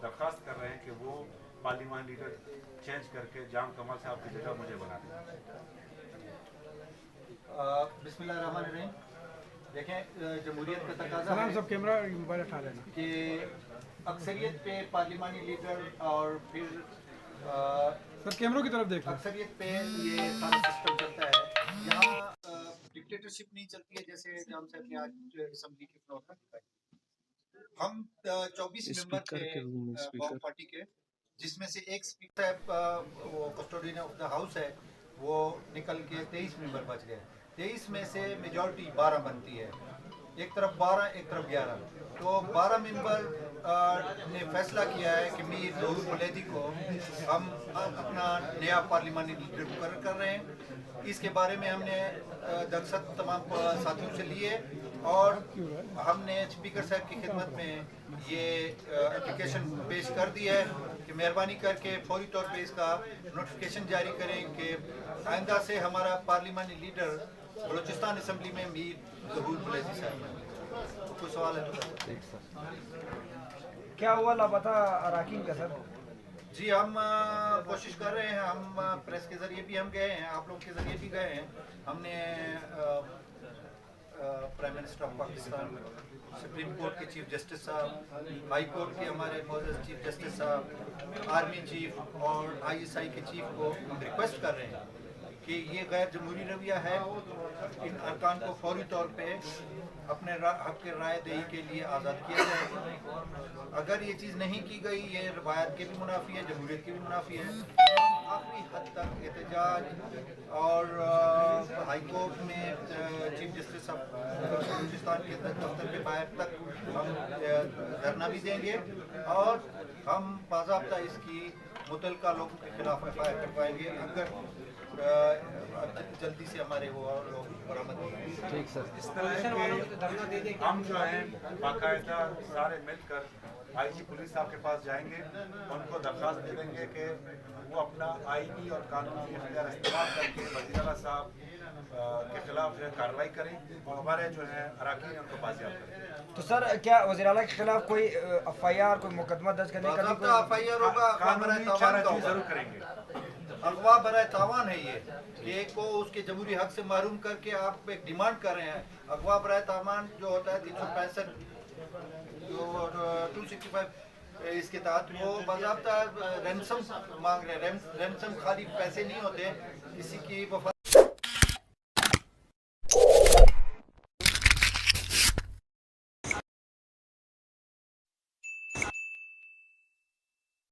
दरख्वास्त कर रहे हैं कि वो पार्लियामेंट लीडर चेंज करके जाम कमल साहब की जगह मुझे बना दें। बिस्मिल्लाहिर्रहमानिर्रहीम। देखें, जमहूरियत का तकाजा सलाम है सब कैमरा मोबाइल उठा लेना कि अक्सरियत पे पार्लिमानी लीडर और फिर सर कैमरों की तरफ देख लो। अक्सरियत पे ये सारा सिस्टम चलता है। यहाँ डिक्टेटरशिप नहीं चलती है जैसे जाम साहब ने आज असेंबली के फ्लोर पर दिखाई। हम 24 मेंबर थे कॉम पार्टी के, जिसमें से एक स्पीकर साहब वो कस्टोडियन ऑफ द हाउस है, वो निकल के 23 मेंबर बच गए। 23 में से मेजॉरिटी 12 बनती है, एक तरफ 12 एक तरफ 11। तो 12 मेंबर ने फैसला किया है कि मीर ज़हूर बुलैदी को हम अपना नया पार्लिमानी लीडर मुकर्रर कर रहे हैं। इसके बारे में हमने दरख्वास्त तमाम साथियों से लिए और हमने स्पीकर साहब की खिदमत में ये एप्लीकेशन पेश कर दी है कि मेहरबानी करके फौरी तौर पे इसका नोटिफिकेशन जारी करें कि आइंदा से हमारा पार्लिमानी लीडर बलूचिस्तान असम्बली में मीर ज़हूर बुलैदी साहब है। तो कुछ सवाल है तो क्या हुआ लापता अराकीन का सर? जी, हम कोशिश कर रहे हैं। हम प्रेस के ज़रिए भी हम गए हैं, आप लोग के ज़रिए भी गए हैं। हमने prime minister of Pakistan, supreme court के चीफ जस्टिस साहब, हाई कोर्ट के हमारे मौजूद चीफ जस्टिस साहब, आर्मी चीफ और ISI के चीफ को हम रिक्वेस्ट कर रहे हैं कि ये गैर जमहूरी रवैया है। इन अरकान को फौरी तौर पे अपने हक के राय दही के लिए आज़ाद किया जाए। अगर ये चीज़ नहीं की गई, ये रवायत के भी मुनाफी है, जमहूरियत के भी मुनाफी है। काफ़ी हद तक एहतजाज और हाई कोर्ट में चीफ जस्टिस ऑफ बलूचिस्तान के दफ्तर के बाहर तक हम धरना भी देंगे और हम बाज़ाब्ता इसकी मुतल्लिका लोगों के खिलाफ FIR करवाएंगे अगर जल्दी से हमारे वो लोग बरामद होंगे। ठीक सर, इस तरह के हम जो हैं बाकायदा सारे मिलकर IG पुलिस साहब के पास जाएंगे, उनको दरख्वास्त दे देंगे कि वो अपना आईनी और कानूनी इख्तियार इस्तेमाल करके वज़ीर आला साहब के खिलाफ जो है कार्रवाई करें और हमारे जो है अराकीन उनको बाजियाब करें। तो सर क्या वज़ीर आला के खिलाफ कोई FIR कोई मुकदमा दर्ज करने का FIR होगा? कानूनी चाराजोई जरूर करेंगे। अगवा बराए तावान है ये को उसके जमहूरी हक से महरूम करके आप एक डिमांड कर रहे हैं। अगवा बराए तावान जो होता है 365 265 इसके तहत वो बाज़ाब्ता रैंसम मांग रहे हैं। रैंसम खाली पैसे नहीं होते, किसी की